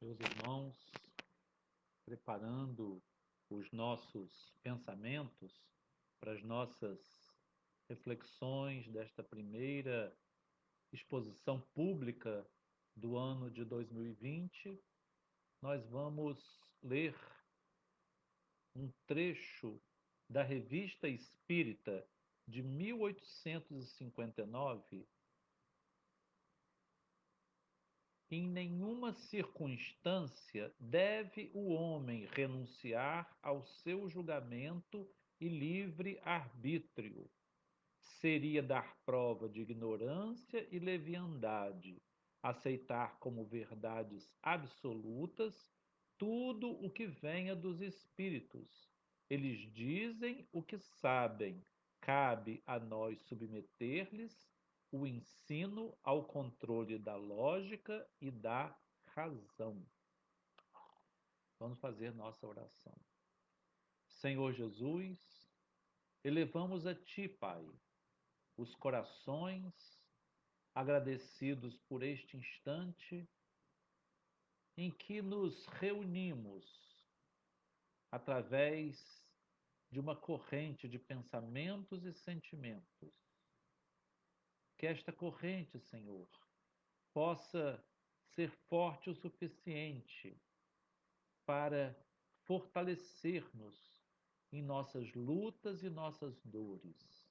Meus irmãos, preparando os nossos pensamentos para as nossas reflexões desta primeira exposição pública do ano de 2020, nós vamos ler um trecho da Revista Espírita de 1859. Em nenhuma circunstância deve o homem renunciar ao seu julgamento e livre arbítrio. Seria dar prova de ignorância e leviandade, aceitar como verdades absolutas tudo o que venha dos espíritos. Eles dizem o que sabem, cabe a nós submeter-lhes o ensino ao controle da lógica e da razão. Vamos fazer nossa oração. Senhor Jesus, elevamos a Ti, Pai, os corações agradecidos por este instante em que nos reunimos através de uma corrente de pensamentos e sentimentos. Que esta corrente, Senhor, possa ser forte o suficiente para fortalecer-nos em nossas lutas e nossas dores,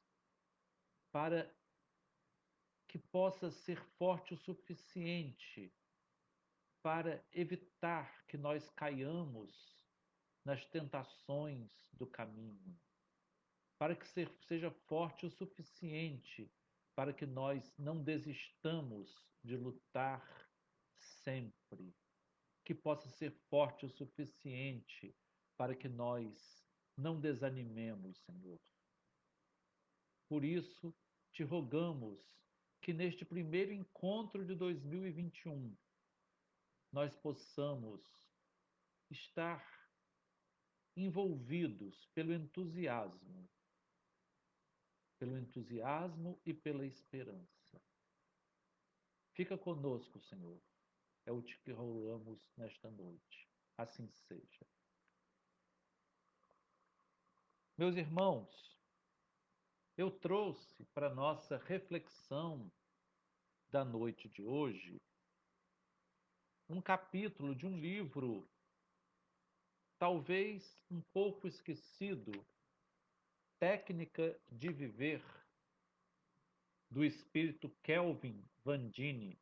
para que possa ser forte o suficiente para evitar que nós caiamos nas tentações do caminho, para que seja forte o suficiente para que nós não desistamos de lutar sempre, que possa ser forte o suficiente para que nós não desanimemos, Senhor. Por isso, te rogamos que neste primeiro encontro de 2021 nós possamos estar envolvidos pelo entusiasmo e pela esperança. Fica conosco, Senhor. É o que rogamos nesta noite. Assim seja. Meus irmãos, eu trouxe para nossa reflexão da noite de hoje um capítulo de um livro talvez um pouco esquecido, Técnica de Viver, do espírito Kelvin Vandini,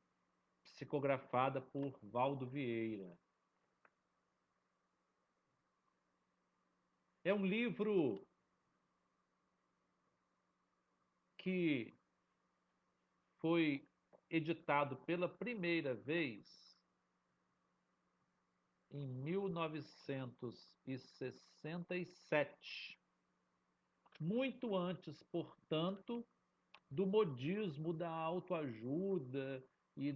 psicografada por Valdo Vieira. É um livro que foi editado pela primeira vez em 1967, muito antes, portanto, do modismo da autoajuda e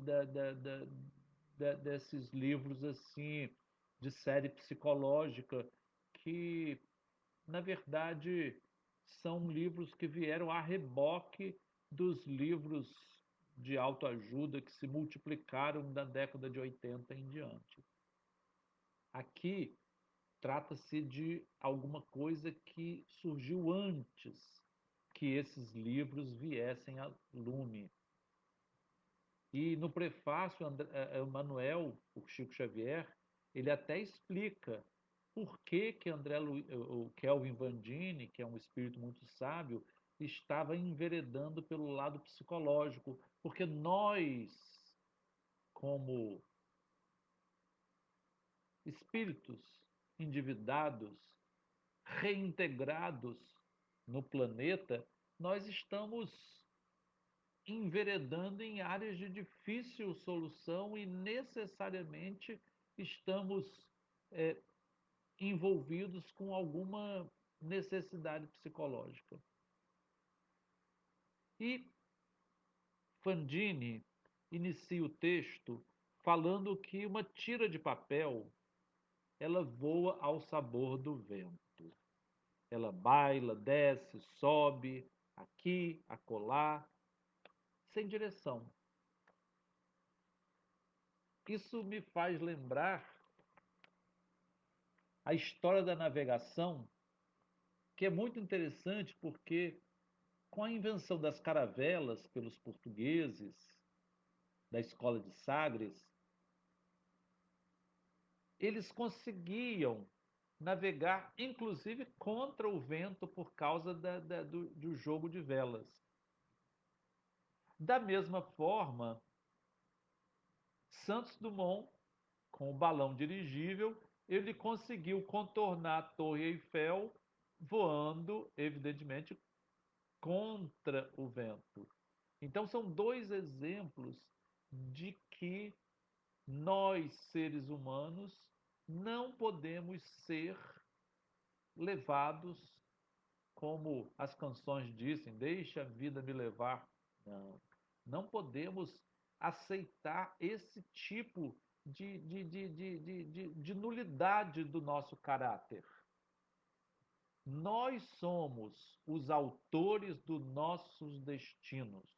desses livros assim de série psicológica que, na verdade, são livros que vieram a reboque dos livros de autoajuda que se multiplicaram da década de 80 em diante. Aqui trata-se de alguma coisa que surgiu antes que esses livros viessem a lume. E no prefácio, Emmanuel, o Chico Xavier, ele até explica por que que o Kelvin Vandini, que é um espírito muito sábio, estava enveredando pelo lado psicológico, porque nós, como espíritos endividados, reintegrados no planeta, nós estamos enveredando em áreas de difícil solução e necessariamente estamos é, envolvidos com alguma necessidade psicológica. E Fandini inicia o texto falando que uma tira de papel ela voa ao sabor do vento. Ela baila, desce, sobe, aqui, acolá, sem direção. Isso me faz lembrar a história da navegação, que é muito interessante porque, com a invenção das caravelas pelos portugueses, da escola de Sagres, eles conseguiam navegar, inclusive contra o vento, por causa do jogo de velas. Da mesma forma, Santos Dumont, com o balão dirigível, ele conseguiu contornar a Torre Eiffel voando, evidentemente, contra o vento. Então, são dois exemplos de que nós, seres humanos, não podemos ser levados, como as canções dizem, deixa a vida me levar. Não, não podemos aceitar esse tipo de nulidade do nosso caráter. Nós somos os autores dos nossos destinos.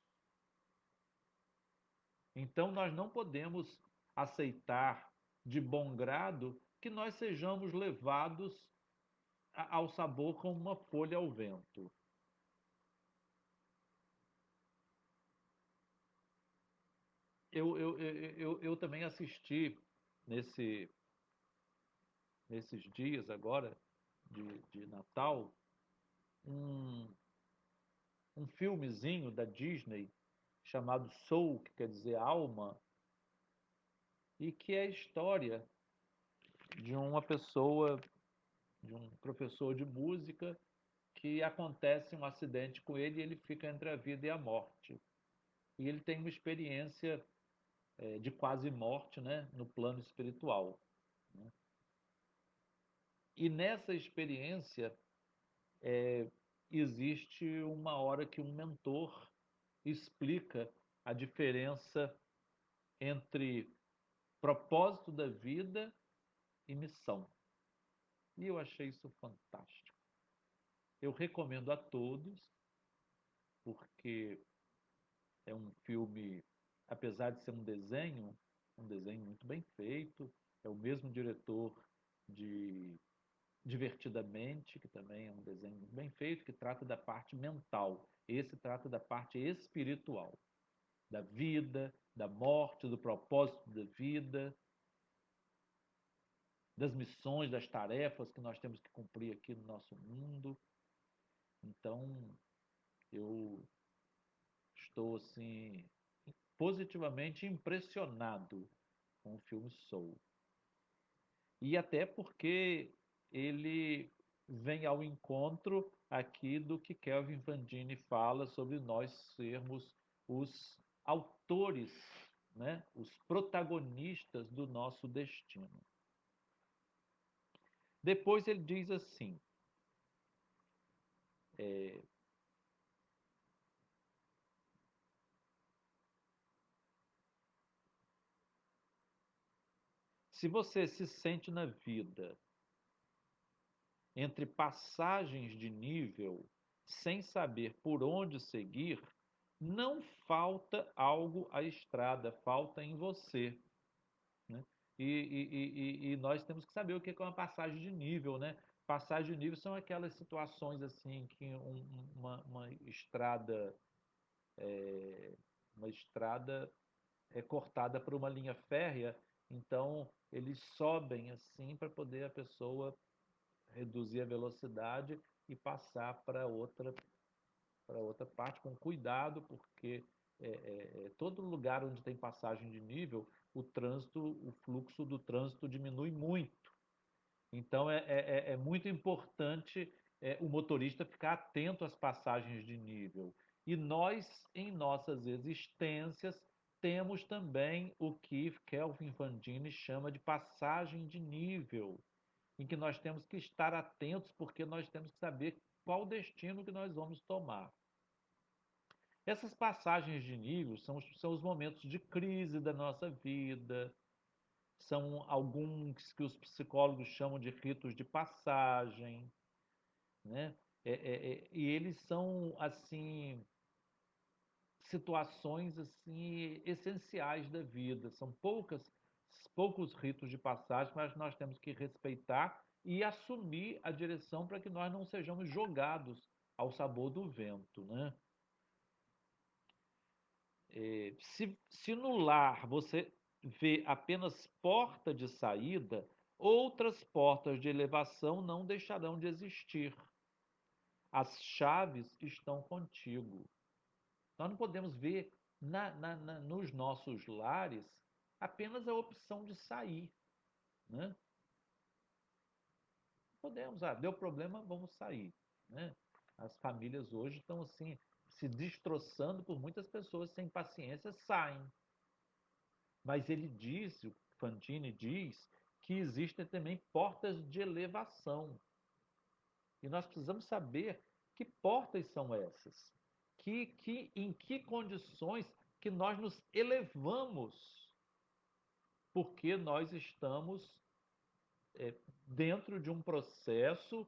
Então, nós não podemos aceitar de bom grado que nós sejamos levados ao sabor como uma folha ao vento. Eu também assisti nesse, nesses dias agora de Natal um, um filmezinho da Disney chamado Soul, que quer dizer alma, e que é a história de uma pessoa, de um professor de música, que acontece um acidente com ele e ele fica entre a vida e a morte. E ele tem uma experiência de quase morte, né, no plano espiritual. Né? E nessa experiência existe uma hora que um mentor explica a diferença entre propósito da vida e missão. E eu achei isso fantástico. Eu recomendo a todos, porque é um filme, apesar de ser um desenho muito bem feito, é o mesmo diretor de Divertidamente, que também é um desenho muito bem feito, que trata da parte mental. Esse trata da parte espiritual, da vida, da morte, do propósito da vida, das missões, das tarefas que nós temos que cumprir aqui no nosso mundo. Então, eu estou assim positivamente impressionado com o filme Soul. E até porque ele vem ao encontro aqui do que Kelvin Vandini fala sobre nós sermos os autores, né, os protagonistas do nosso destino. Depois ele diz assim: é, se você se sente na vida entre passagens de nível, sem saber por onde seguir, não falta algo à estrada, falta em você. Né? E nós temos que saber o que é uma passagem de nível, né? Passagem de nível são aquelas situações assim que uma estrada uma estrada é cortada por uma linha férrea, então eles sobem assim para poder a pessoa reduzir a velocidade e passar para outra parte com cuidado, porque todo lugar onde tem passagem de nível, o trânsito, o fluxo do trânsito diminui muito. Então é muito importante o motorista ficar atento às passagens de nível. E nós, em nossas existências, temos também o que Kelvin Vandini chama de passagem de nível, em que nós temos que estar atentos, porque nós temos que saber qual destino que nós vamos tomar. Essas passagens de nível são os momentos de crise da nossa vida, são alguns que os psicólogos chamam de ritos de passagem, né? E eles são assim situações assim essenciais da vida. São poucas poucos ritos de passagem, mas nós temos que respeitar e assumir a direção para que nós não sejamos jogados ao sabor do vento, né? Se no lar você vê apenas porta de saída, outras portas de elevação não deixarão de existir. As chaves estão contigo. Nós não podemos ver nos nossos lares apenas a opção de sair, né? Podemos, deu problema, vamos sair, né? As famílias hoje estão assim, se destroçando por muitas pessoas sem paciência, saem. Mas ele diz, o Fantini diz, que existem também portas de elevação. E nós precisamos saber que portas são essas, em que condições que nós nos elevamos, porque nós estamos dentro de um processo,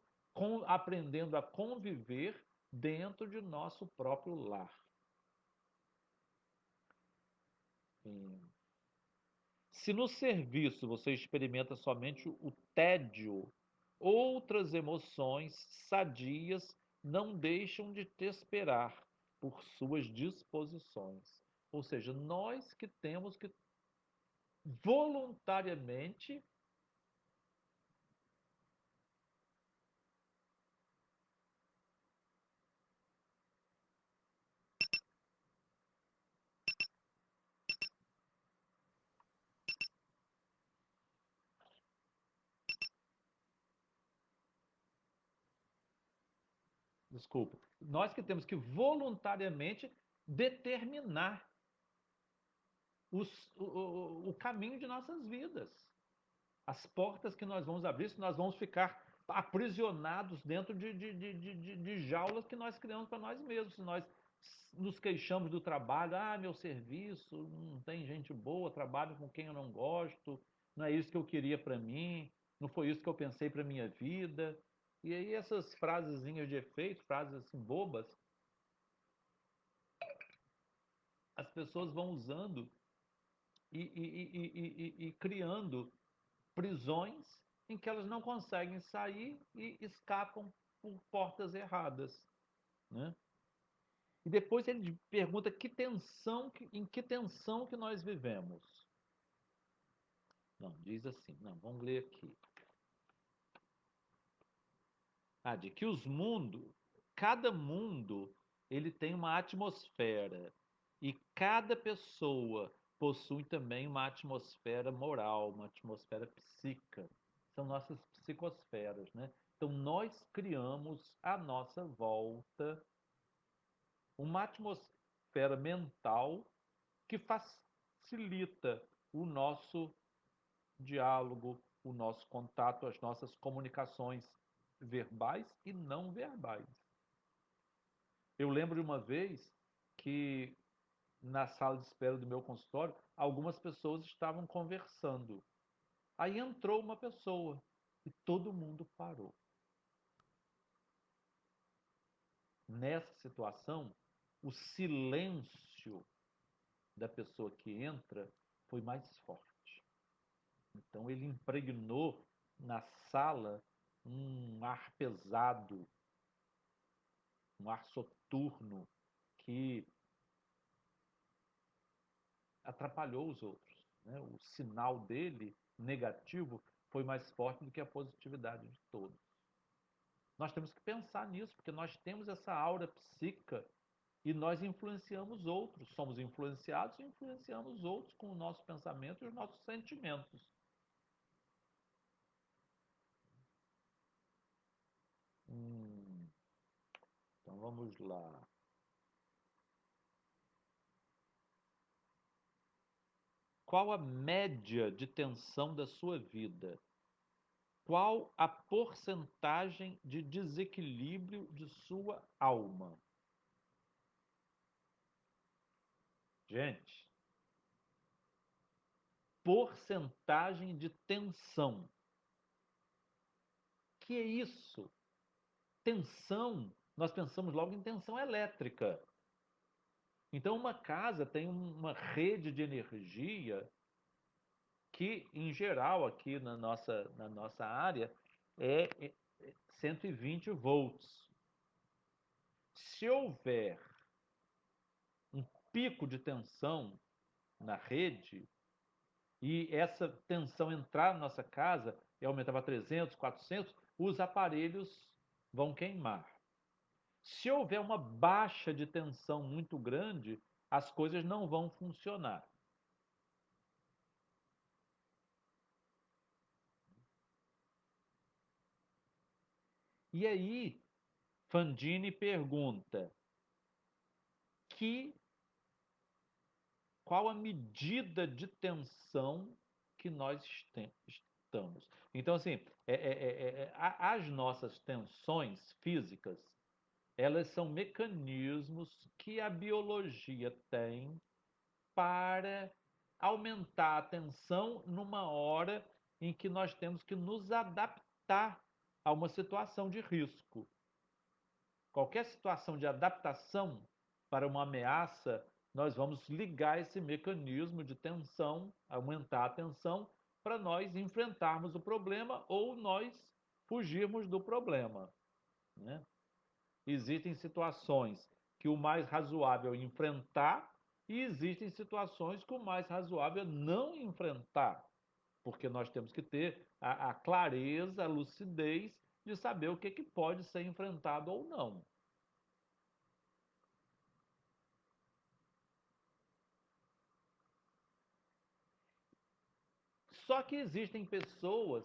aprendendo a conviver dentro de nosso próprio lar. Se no serviço você experimenta somente o tédio, outras emoções sadias não deixam de te esperar por suas disposições. Ou seja, nós que temos que voluntariamente. Desculpa. Nós que temos que voluntariamente determinar o caminho de nossas vidas. As portas que nós vamos abrir, se nós vamos ficar aprisionados dentro de jaulas que nós criamos para nós mesmos. Se nós nos queixamos do trabalho, meu serviço, não tem gente boa, trabalho com quem eu não gosto, não é isso que eu queria para mim, não foi isso que eu pensei para minha vida. E aí essas frasezinhas de efeito, frases assim bobas, as pessoas vão usando e criando prisões em que elas não conseguem sair e escapam por portas erradas, né? E depois ele pergunta em que tensão que nós vivemos. Não, diz assim, não, vamos ler aqui. De que cada mundo, ele tem uma atmosfera e cada pessoa possui também uma atmosfera moral, uma atmosfera psíquica. São nossas psicosferas, né? Então nós criamos à nossa volta uma atmosfera mental que facilita o nosso diálogo, o nosso contato, as nossas comunicações verbais e não verbais. Eu lembro de uma vez que na sala de espera do meu consultório, algumas pessoas estavam conversando. Aí entrou uma pessoa e todo mundo parou. Nessa situação, o silêncio da pessoa que entra foi mais forte. Então ele impregnou na sala um ar pesado, um ar soturno que atrapalhou os outros, né? O sinal dele negativo foi mais forte do que a positividade de todos. Nós temos que pensar nisso, porque nós temos essa aura psíquica e nós influenciamos outros, somos influenciados e influenciamos outros com o nosso pensamento e os nossos sentimentos. Hum, então vamos lá. Qual a média de tensão da sua vida? Qual a porcentagem de desequilíbrio de sua alma? Gente, porcentagem de tensão. Que é isso? Tensão, nós pensamos logo em tensão elétrica. Então, uma casa tem uma rede de energia que em geral aqui na nossa área é 120 volts. Se houver um pico de tensão na rede e essa tensão entrar na nossa casa e aumentar para 300, 400, os aparelhos vão queimar. Se houver uma baixa de tensão muito grande, as coisas não vão funcionar. E aí, Fandini pergunta: que qual a medida de tensão que nós estamos? Então, assim, as nossas tensões físicas, elas são mecanismos que a biologia tem para aumentar a tensão numa hora em que nós temos que nos adaptar a uma situação de risco. Qualquer situação de adaptação para uma ameaça, nós vamos ligar esse mecanismo de tensão, aumentar a tensão, para nós enfrentarmos o problema ou nós fugirmos do problema, né? Existem situações que o mais razoável é enfrentar e existem situações que o mais razoável é não enfrentar, porque nós temos que ter a clareza, a lucidez de saber o que pode ser enfrentado ou não. Só que existem pessoas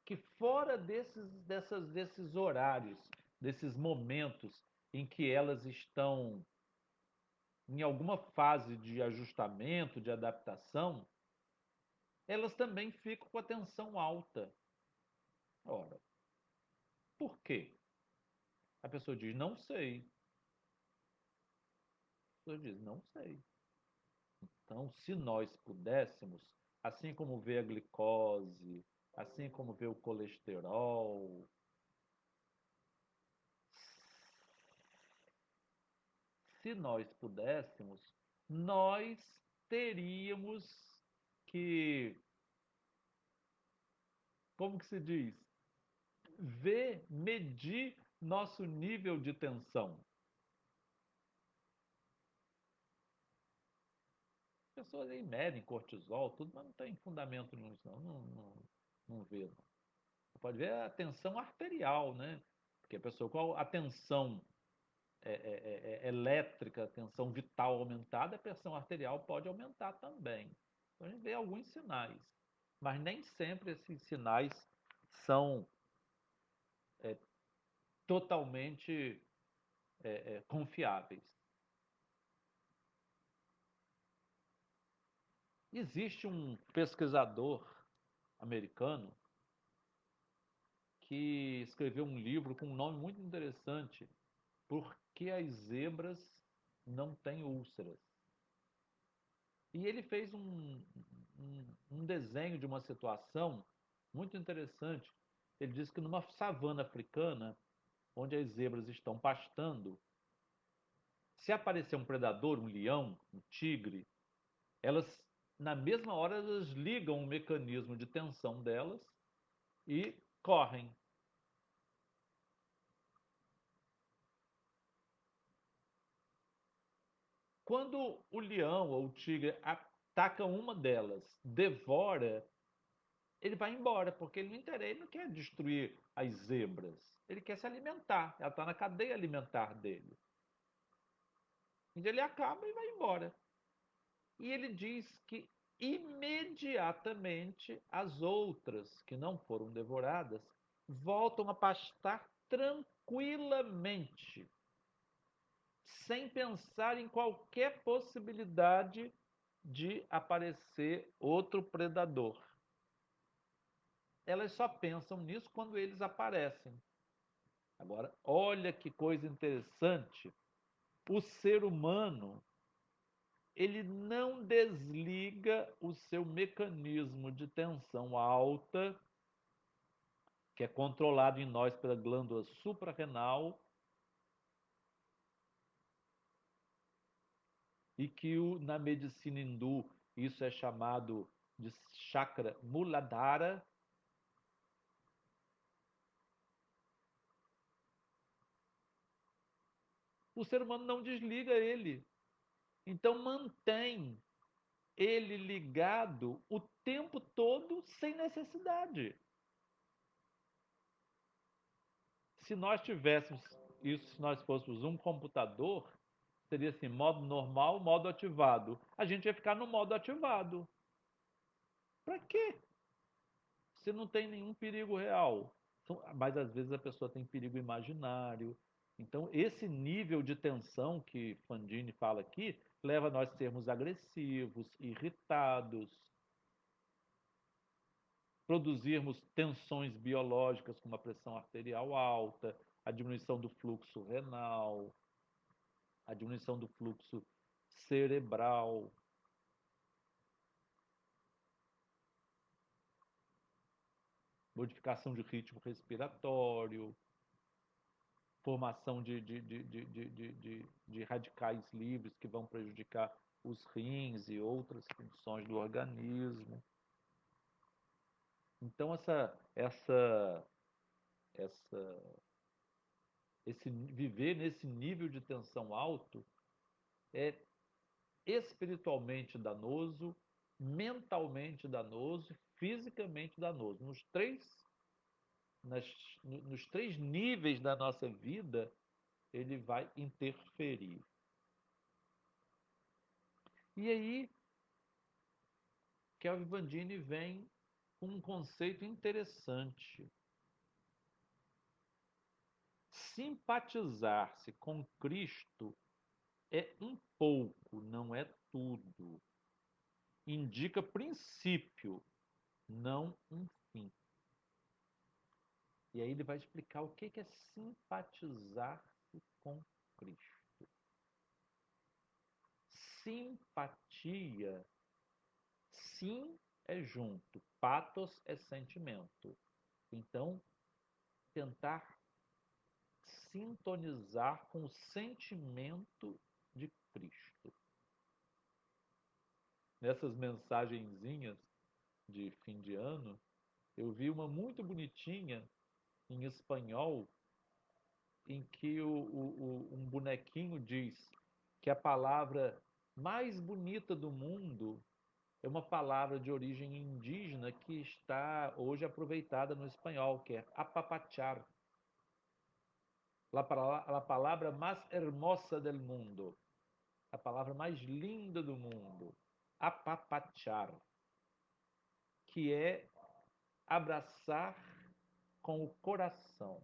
que fora desses horários, desses momentos em que elas estão em alguma fase de ajustamento, de adaptação, elas também ficam com a tensão alta. Ora, por quê? A pessoa diz, não sei. A pessoa diz, não sei. Então, se nós pudéssemos, assim como ver a glicose, assim como ver o colesterol, se nós pudéssemos, nós teríamos que, como que se diz? Ver, medir nosso nível de tensão. As pessoas aí medem cortisol, tudo, mas não tem fundamento nenhum, não vê. Não. Você pode ver a tensão arterial, né? Porque a pessoa com a tensão elétrica, a tensão vital aumentada, a pressão arterial pode aumentar também. Então a gente vê alguns sinais, mas nem sempre esses sinais são totalmente confiáveis. Existe um pesquisador americano que escreveu um livro com um nome muito interessante, Por que as zebras não têm úlceras? E ele fez um desenho de uma situação muito interessante. Ele diz que numa savana africana, onde as zebras estão pastando, se aparecer um predador, um leão, um tigre, elas, na mesma hora, elas ligam o mecanismo de tensão delas e correm. Quando o leão ou o tigre ataca uma delas, devora, ele vai embora, porque ele não interessa, ele não quer destruir as zebras. Ele quer se alimentar. Ela está na cadeia alimentar dele. Então ele acaba e vai embora. E ele diz que imediatamente as outras que não foram devoradas voltam a pastar tranquilamente, sem pensar em qualquer possibilidade de aparecer outro predador. Elas só pensam nisso quando eles aparecem. Agora, olha que coisa interessante. O ser humano, ele não desliga o seu mecanismo de tensão alta, que é controlado em nós pela glândula suprarrenal, e que na medicina hindu isso é chamado de chakra Muladhara, o ser humano não desliga ele. Então mantém ele ligado o tempo todo sem necessidade. Se nós tivéssemos isso, se nós fôssemos um computador, seria assim, modo normal, modo ativado. A gente ia ficar no modo ativado. Para quê? Se não tem nenhum perigo real. Mas às vezes a pessoa tem perigo imaginário. Então, esse nível de tensão que Fandini fala aqui leva a nós a sermos agressivos, irritados, produzirmos tensões biológicas como a pressão arterial alta, a diminuição do fluxo renal, a diminuição do fluxo cerebral, modificação de ritmo respiratório, formação de radicais livres que vão prejudicar os rins e outras funções do organismo. Então, essa, viver nesse nível de tensão alto é espiritualmente danoso, mentalmente danoso, fisicamente danoso. Nas, nos três níveis da nossa vida, ele vai interferir. E aí, Kelvin Bandini vem com um conceito interessante. Simpatizar-se com Cristo é um pouco, não é tudo. Indica princípio, não um fim. E aí ele vai explicar o que é simpatizar-se com Cristo. Simpatia, sim é junto, pathos é sentimento. Então, tentar sintonizar com o sentimento de Cristo. Nessas mensagenzinhas de fim de ano, eu vi uma muito bonitinha em espanhol, em que um bonequinho diz que a palavra mais bonita do mundo é uma palavra de origem indígena que está hoje aproveitada no espanhol, que é apapachar. La palavra mais hermosa del mundo. A palavra mais linda do mundo. Apapachar. Que é abraçar com o coração.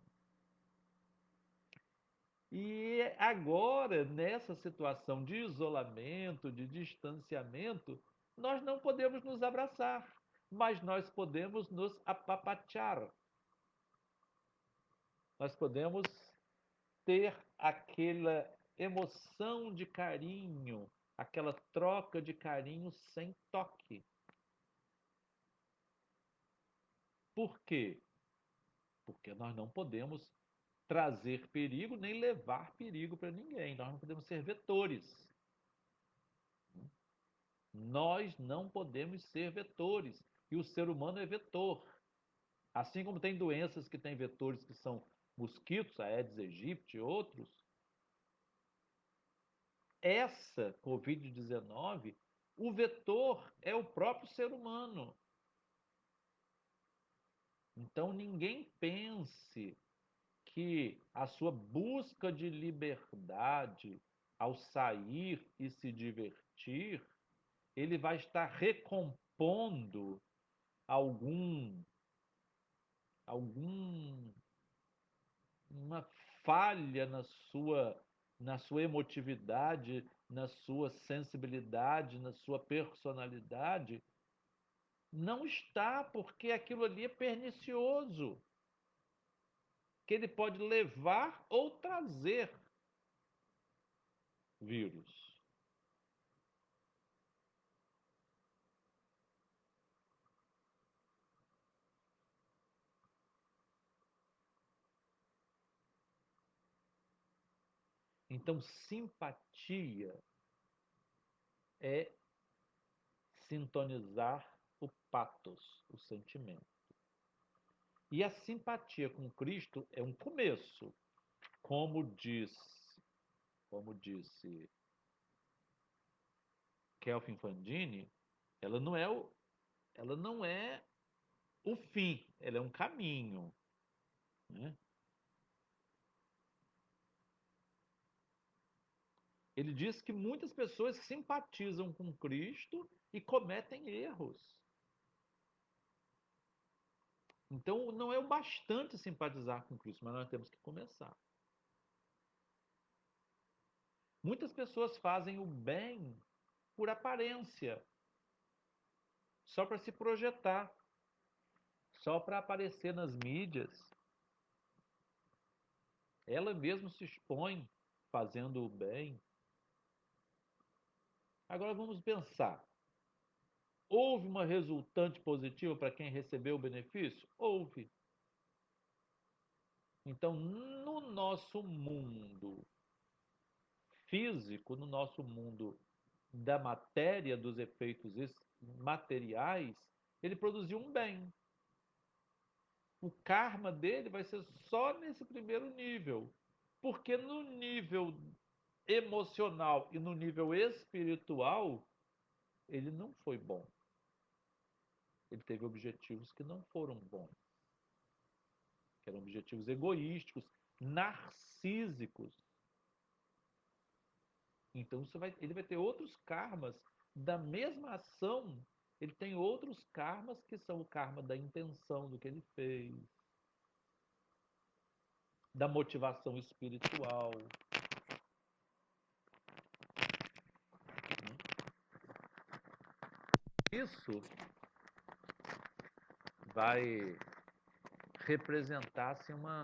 E agora, nessa situação de isolamento, de distanciamento, nós não podemos nos abraçar, mas nós podemos nos apapachar. Nós podemos ter aquela emoção de carinho, aquela troca de carinho sem toque. Por quê? Porque nós não podemos trazer perigo nem levar perigo para ninguém. Nós não podemos ser vetores. Nós não podemos ser vetores. E o ser humano é vetor. Assim como tem doenças que têm vetores que são mosquitos, a Aedes aegypti e outros, essa Covid-19, o vetor é o próprio ser humano. Então ninguém pense que a sua busca de liberdade ao sair e se divertir, ele vai estar recompondo algum algum uma falha na sua emotividade, na sua sensibilidade, na sua personalidade. Não está, porque aquilo ali é pernicioso, que ele pode levar ou trazer vírus. Então, simpatia é sintonizar o pathos, o sentimento. E a simpatia com Cristo é um começo, como diz, como disse Kelvin Fandini, ela não é ela não é o fim, ela é um caminho, né? Ele diz que muitas pessoas simpatizam com Cristo e cometem erros. Então, não é o bastante simpatizar com Cristo, mas nós temos que começar. Muitas pessoas fazem o bem por aparência, só para se projetar, só para aparecer nas mídias. Ela mesma se expõe fazendo o bem. Agora vamos pensar. Houve uma resultante positiva para quem recebeu o benefício? Houve. Então, no nosso mundo físico, no nosso mundo da matéria, dos efeitos materiais, ele produziu um bem. O karma dele vai ser só nesse primeiro nível. Porque no nível emocional e no nível espiritual, ele não foi bom. Ele teve objetivos que não foram bons, que eram objetivos egoísticos, narcísicos. Então ele vai ter outros karmas da mesma ação. Ele tem outros karmas que são o karma da intenção do que ele fez, da motivação espiritual. Isso vai representar assim, uma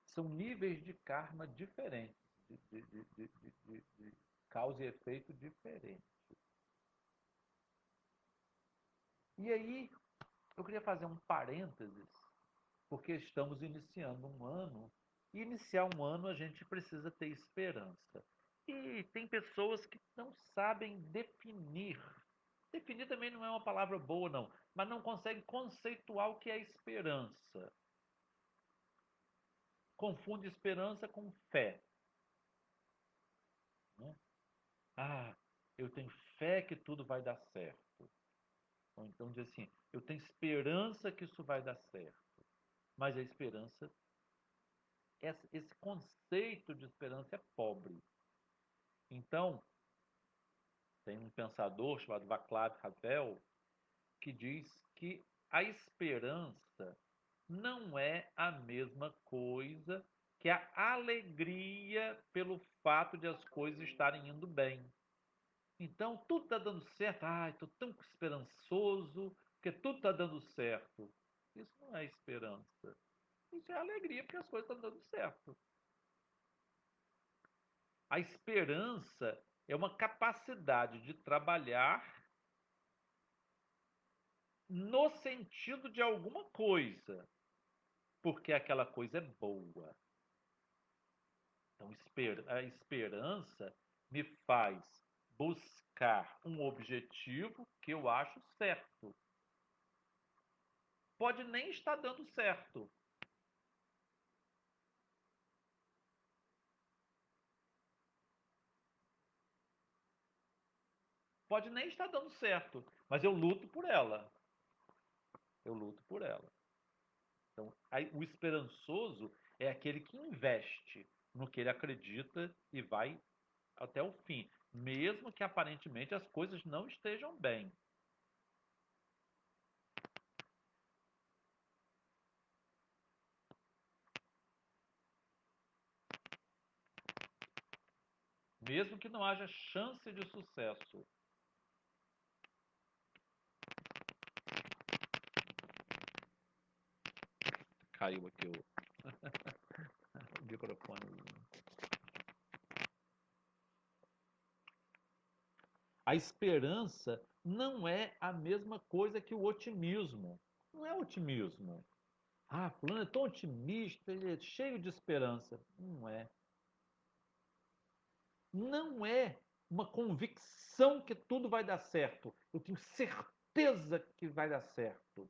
são níveis de karma diferentes, de causa e efeito diferentes. E aí, eu queria fazer um parênteses, porque estamos iniciando um ano, e iniciar um ano a gente precisa ter esperança. E tem pessoas que não sabem definir. Definir também não é uma palavra boa, não, mas não conseguem conceituar o que é esperança. Confunde esperança com fé. Né? Ah, eu tenho fé que tudo vai dar certo. Ou então diz assim, eu tenho esperança que isso vai dar certo. Mas a esperança, esse conceito de esperança é pobre. Então, tem um pensador chamado Václav Havel que diz que a esperança não é a mesma coisa que a alegria pelo fato de as coisas estarem indo bem. Então, tudo está dando certo. Ai, estou tão esperançoso, porque tudo está dando certo. Isso não é esperança. Isso é alegria, porque as coisas estão dando certo. A esperança é uma capacidade de trabalhar no sentido de alguma coisa, porque aquela coisa é boa. Então, a esperança me faz buscar um objetivo que eu acho certo. Pode nem estar dando certo. Pode nem estar dando certo, mas eu luto por ela. Eu luto por ela. Então, aí, o esperançoso é aquele que investe no que ele acredita e vai até o fim, mesmo que aparentemente as coisas não estejam bem. Mesmo que não haja chance de sucesso. Caiu aqui o microfone. A esperança não é a mesma coisa que o otimismo. Não é otimismo. Ah, fulano é tão otimista, ele é cheio de esperança. Não é. Não é uma convicção que tudo vai dar certo. Eu tenho certeza que vai dar certo.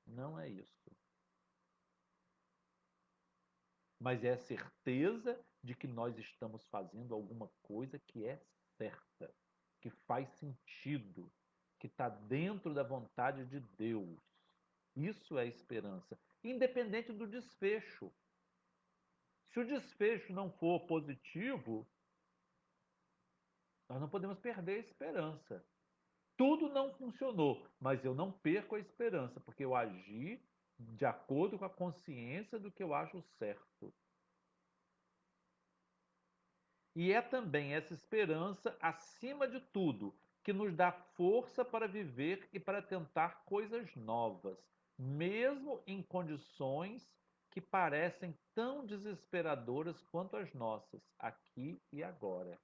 Não é isso. Mas é a certeza de que nós estamos fazendo alguma coisa que é certa, que faz sentido, que está dentro da vontade de Deus. Isso é esperança, independente do desfecho. Se o desfecho não for positivo, nós não podemos perder a esperança. Tudo não funcionou, mas eu não perco a esperança, porque eu agi de acordo com a consciência do que eu acho certo. E é também essa esperança, acima de tudo, que nos dá força para viver e para tentar coisas novas, mesmo em condições que parecem tão desesperadoras quanto as nossas, aqui e agora.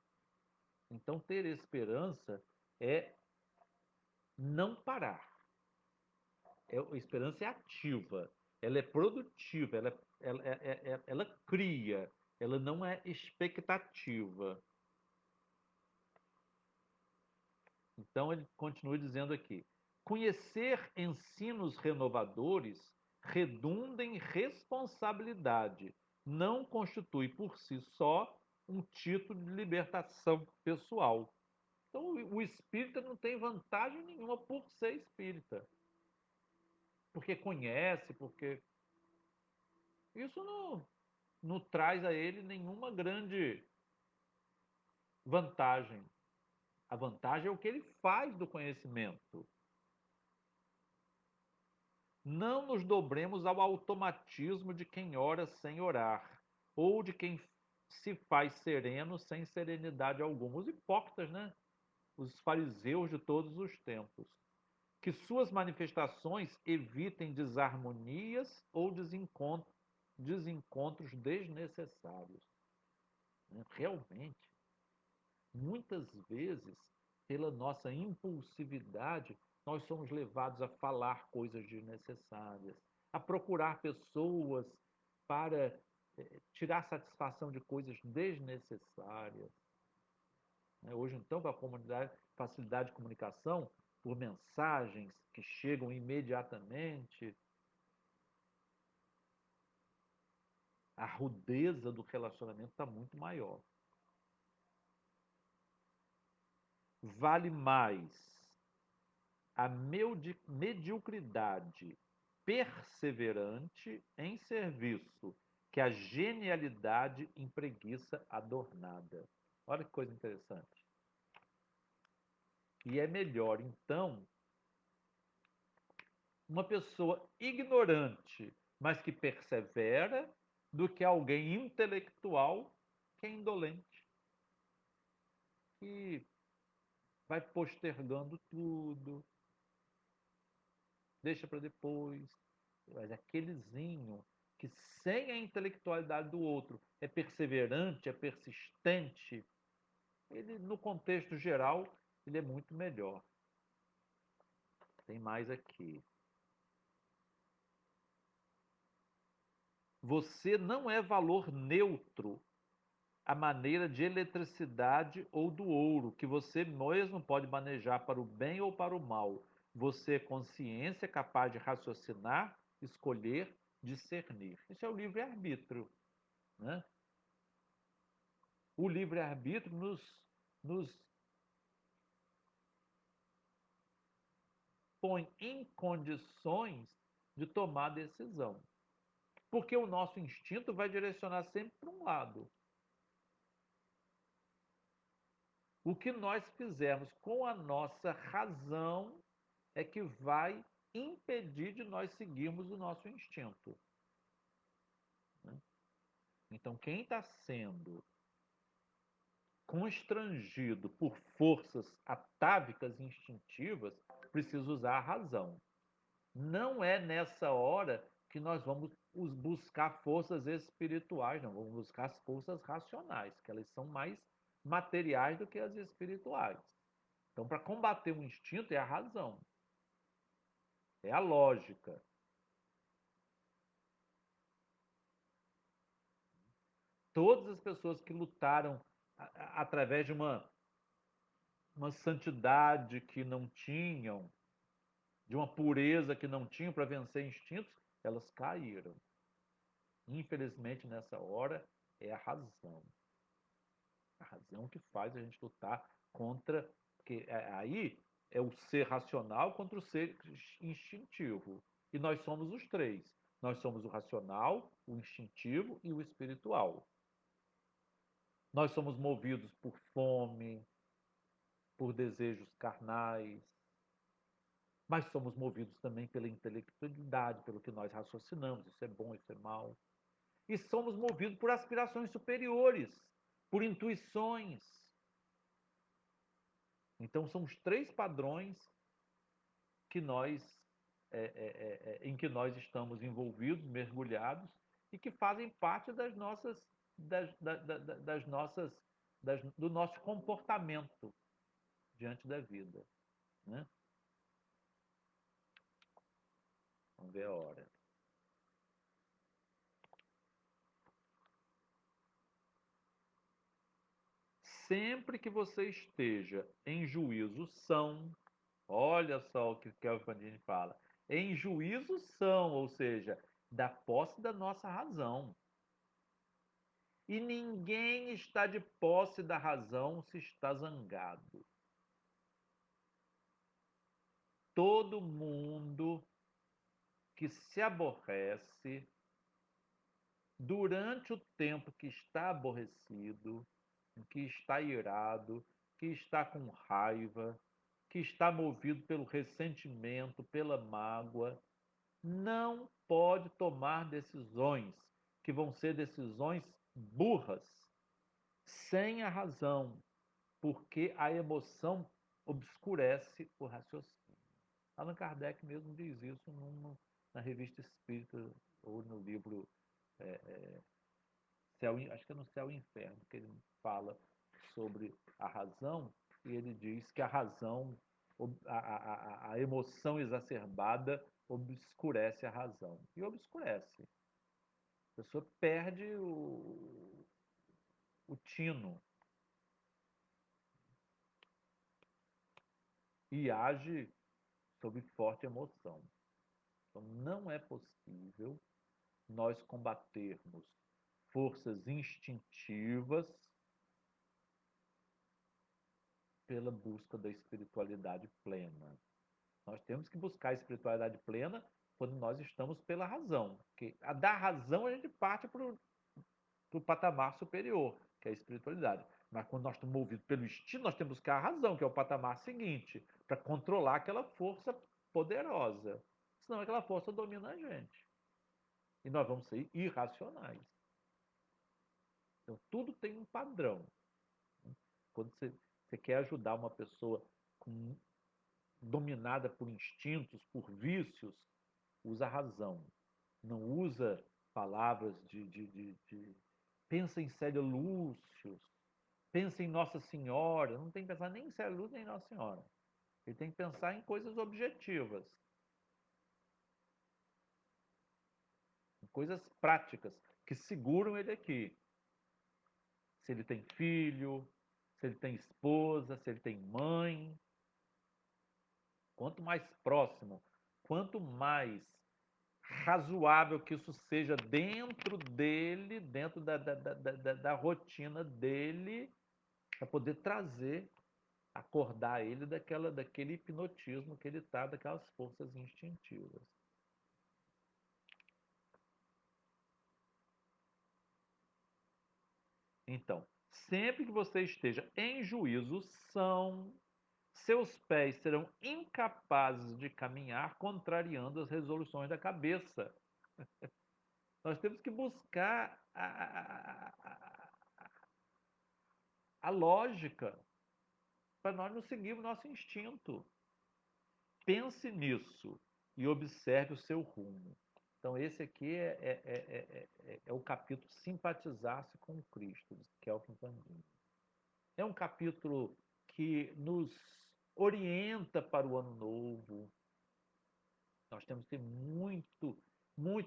Então, ter esperança é não parar. A esperança é ativa, ela é produtiva, ela cria, ela não é expectativa. Então ele continua dizendo aqui: conhecer ensinos renovadores redunda em responsabilidade, não constitui por si só um título de libertação pessoal. Então o espírita não tem vantagem nenhuma por ser espírita, porque conhece, porque isso não traz a ele nenhuma grande vantagem. A vantagem é o que ele faz do conhecimento. Não nos dobremos ao automatismo de quem ora sem orar, ou de quem se faz sereno sem serenidade alguma. Os hipócritas, né? Os fariseus de todos os tempos. Que suas manifestações evitem desarmonias ou desencontros desnecessários. Né? Realmente, muitas vezes, pela nossa impulsividade, nós somos levados a falar coisas desnecessárias, a procurar pessoas para tirar satisfação de coisas desnecessárias. Né? Hoje, então, com a facilidade de comunicação, por mensagens que chegam imediatamente, a rudeza do relacionamento está muito maior. Vale mais a mediocridade perseverante em serviço que a genialidade em preguiça adornada. Olha que coisa interessante. E é melhor, então, uma pessoa ignorante, mas que persevera, do que alguém intelectual que é indolente, que vai postergando tudo, deixa para depois. Mas aquelezinho que, sem a intelectualidade do outro, é perseverante, é persistente, ele, no contexto geral, ele é muito melhor. Tem mais aqui. Você não é valor neutro à maneira de eletricidade ou do ouro, que você mesmo pode manejar para o bem ou para o mal. Você é consciência capaz de raciocinar, escolher, discernir. Isso é o livre-arbítrio. Né? O livre-arbítrio nos põe em condições de tomar decisão. Porque o nosso instinto vai direcionar sempre para um lado. O que nós fizermos com a nossa razão é que vai impedir de nós seguirmos o nosso instinto. Né? Então, quem está sendo constrangido por forças atávicas instintivas precisa usar a razão. Não é nessa hora que nós vamos buscar forças espirituais, não, vamos buscar as forças racionais, que elas são mais materiais do que as espirituais. Então, para combater o instinto é a razão, é a lógica. Todas as pessoas que lutaram através de uma santidade que não tinham, de uma pureza que não tinham para vencer instintos, elas caíram. Infelizmente, nessa hora, é a razão. A razão que faz a gente lutar contra. Porque aí é o ser racional contra o ser instintivo. E nós somos os três. Nós somos o racional, o instintivo e o espiritual. Nós somos movidos por fome, por desejos carnais, mas somos movidos também pela intelectualidade, pelo que nós raciocinamos, isso é bom, isso é mal. E somos movidos por aspirações superiores, por intuições. Então são os três padrões que nós em que nós estamos envolvidos, mergulhados e que fazem parte das nossas das nossas do nosso comportamento diante da vida, né? Vamos ver a hora. Sempre que você esteja em juízo são, olha só o que Kelvin Pandini fala, em juízo são, ou seja, da posse da nossa razão. E ninguém está de posse da razão se está zangado. Todo mundo que se aborrece durante o tempo que está aborrecido, que está irado, que está com raiva, que está movido pelo ressentimento, pela mágoa, não pode tomar decisões que vão ser decisões burras, sem a razão, porque a emoção obscurece o raciocínio. Allan Kardec mesmo diz isso na Revista Espírita, ou no livro Céu, acho que é no Céu e Inferno, que ele fala sobre a razão, e ele diz que a razão, a emoção exacerbada obscurece a razão. E obscurece. A pessoa perde o tino e age sob forte emoção. Então, não é possível nós combatermos forças instintivas pela busca da espiritualidade plena. Nós temos que buscar a espiritualidade plena quando nós estamos pela razão. Porque da razão a gente parte para o patamar superior, que é a espiritualidade. Mas quando nós estamos movidos pelo instinto, nós temos que buscar a razão, que é o patamar seguinte, para controlar aquela força poderosa. Senão aquela força domina a gente. E nós vamos ser irracionais. Então, tudo tem um padrão. Quando você quer ajudar uma pessoa dominada por instintos, por vícios, usa a razão. Não usa palavras de pensa em Célia Lúcius, pensa em Nossa Senhora. Não tem que pensar nem em Célia Lúcius nem em Nossa Senhora. Ele tem que pensar em coisas objetivas, em coisas práticas, que seguram ele aqui. Se ele tem filho, se ele tem esposa, se ele tem mãe. Quanto mais próximo, quanto mais razoável que isso seja dentro dele, dentro da rotina dele, para poder trazer, acordar ele daquele hipnotismo que ele está, daquelas forças instintivas. Então, sempre que você esteja em juízo são, seus pés serão incapazes de caminhar contrariando as resoluções da cabeça. Nós temos que buscar a lógica para nós não seguirmos o nosso instinto. Pense nisso e observe o seu rumo. Então, esse aqui é o capítulo Simpatizar-se com Cristo, de Kelvin Pandini. É um capítulo que nos orienta para o ano novo. Nós temos que ter muito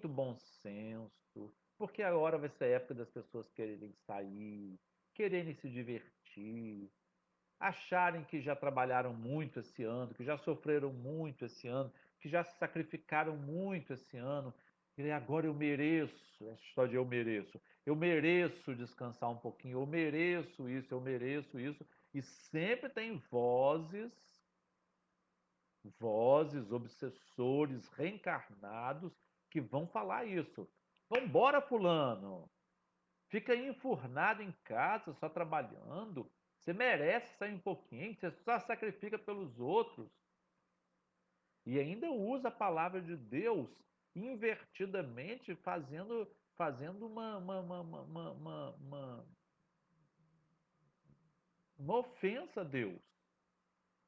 bom senso, porque agora vai ser a época das pessoas quererem sair, quererem se divertir, acharem que já trabalharam muito esse ano, que já sofreram muito esse ano, que já se sacrificaram muito esse ano, e agora eu mereço, essa história de eu mereço descansar um pouquinho, eu mereço isso, e sempre tem vozes, obsessores, reencarnados que vão falar isso. Vambora, fulano! Fica aí enfurnado em casa, só trabalhando. Você merece sair um pouquinho, você só sacrifica pelos outros. E ainda usa a palavra de Deus invertidamente, fazendo uma ofensa a Deus.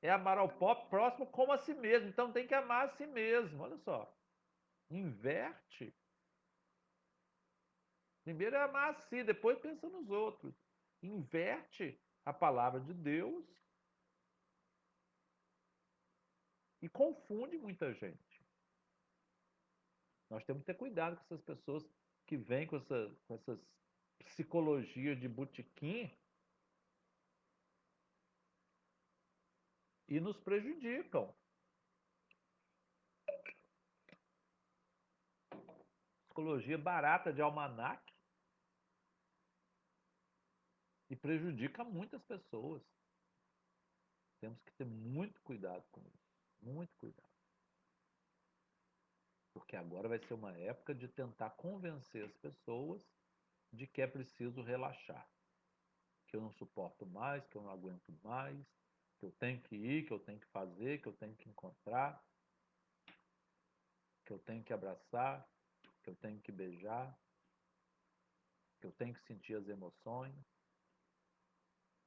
É amar ao próximo como a si mesmo. Então tem que amar a si mesmo. Olha só. Inverte. Primeiro é amar a si, depois pensa nos outros. Inverte a palavra de Deus e confunde muita gente. Nós temos que ter cuidado com essas pessoas que vêm com essas psicologias de botequim e nos prejudicam. Psicologia barata de almanaque e prejudica muitas pessoas. Temos que ter muito cuidado com isso. Muito cuidado. Porque agora vai ser uma época de tentar convencer as pessoas de que é preciso relaxar. Que eu não suporto mais, que eu não aguento mais, que eu tenho que ir, que eu tenho que fazer, que eu tenho que encontrar, que eu tenho que abraçar, que eu tenho que beijar, que eu tenho que sentir as emoções.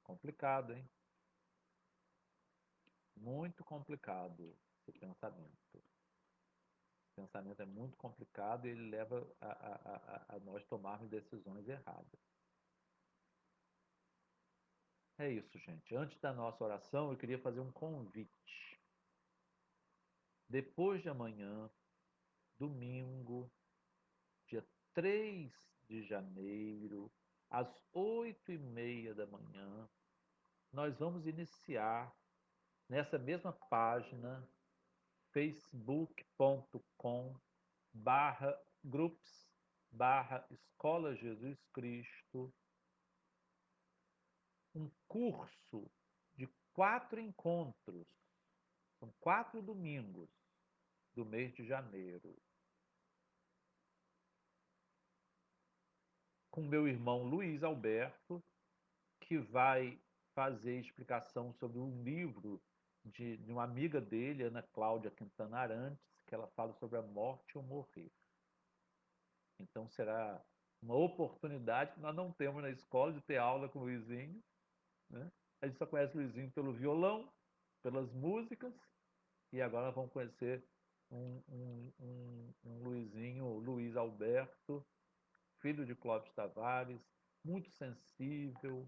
Complicado, hein? Muito complicado esse pensamento. Esse pensamento é muito complicado e ele leva a nós tomarmos decisões erradas. É isso, gente. Antes da nossa oração, eu queria fazer um convite. Depois de amanhã, domingo, dia 3 de janeiro, às 8h30 da manhã, nós vamos iniciar nessa mesma página, facebook.com/groups/Escola Jesus Cristo, um curso de 4 encontros, são 4 domingos do mês de janeiro, com meu irmão Luiz Alberto, que vai fazer explicação sobre um livro de uma amiga dele, Ana Cláudia Quintana Arantes, que ela fala sobre a morte ou morrer. Então será uma oportunidade que nós não temos na escola de ter aula com o Luizinho, né? A gente só conhece o Luizinho pelo violão, pelas músicas, e agora nós vamos conhecer um Luizinho, Luiz Alberto, filho de Clóvis Tavares, muito sensível,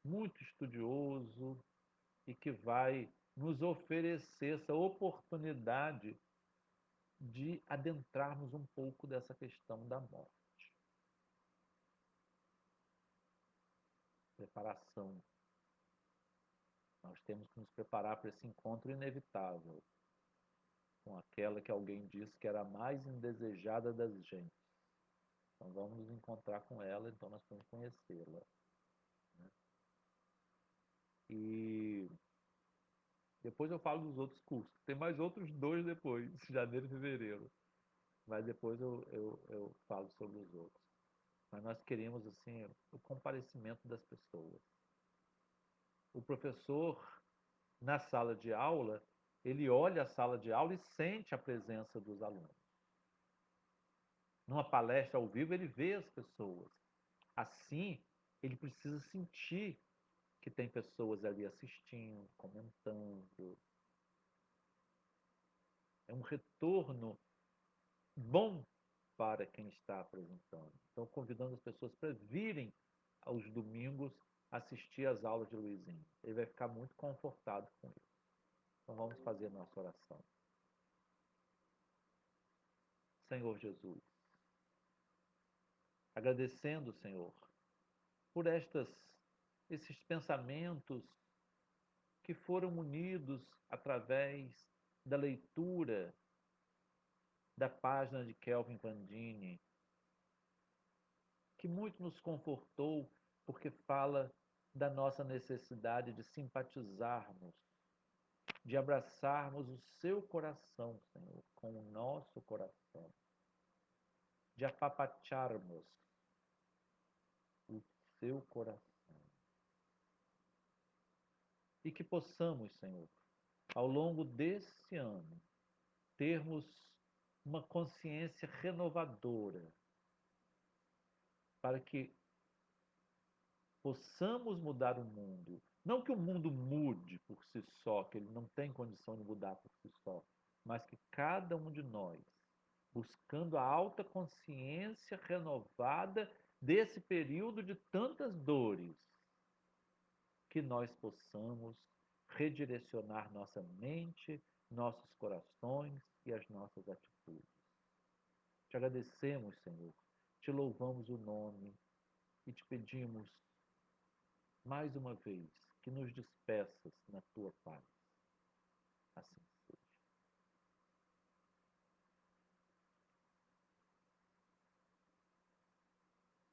muito estudioso e que vai nos oferecer essa oportunidade de adentrarmos um pouco dessa questão da morte. Preparação. Nós temos que nos preparar para esse encontro inevitável com aquela que alguém disse que era a mais indesejada das gentes. Então vamos nos encontrar com ela, então nós temos que conhecê-la. Né? E depois eu falo dos outros cursos. Tem mais outros 2 depois, janeiro e fevereiro. Mas depois eu falo sobre os outros. Mas nós queremos, assim, o comparecimento das pessoas. O professor, na sala de aula, ele olha a sala de aula e sente a presença dos alunos. Numa palestra ao vivo, ele vê as pessoas. Assim, ele precisa sentir que tem pessoas ali assistindo, comentando. É um retorno bom para quem está apresentando. Então, convidando as pessoas para virem aos domingos assistir às aulas de Luizinho. Ele vai ficar muito confortado com isso. Então, vamos fazer a nossa oração. Senhor Jesus, agradecendo, Senhor, por estas esses pensamentos que foram unidos através da leitura da página de Kelvin Vandini, que muito nos confortou, porque fala da nossa necessidade de simpatizarmos, de abraçarmos o seu coração, Senhor, com o nosso coração, de apapacharmos o seu coração. E que possamos, Senhor, ao longo desse ano, termos uma consciência renovadora, para que possamos mudar o mundo. Não que o mundo mude por si só, que ele não tem condição de mudar por si só, mas que cada um de nós, buscando a alta consciência renovada desse período de tantas dores, que nós possamos redirecionar nossa mente, nossos corações e as nossas atitudes. Te agradecemos, Senhor, te louvamos o nome e te pedimos mais uma vez que nos despeças na tua paz.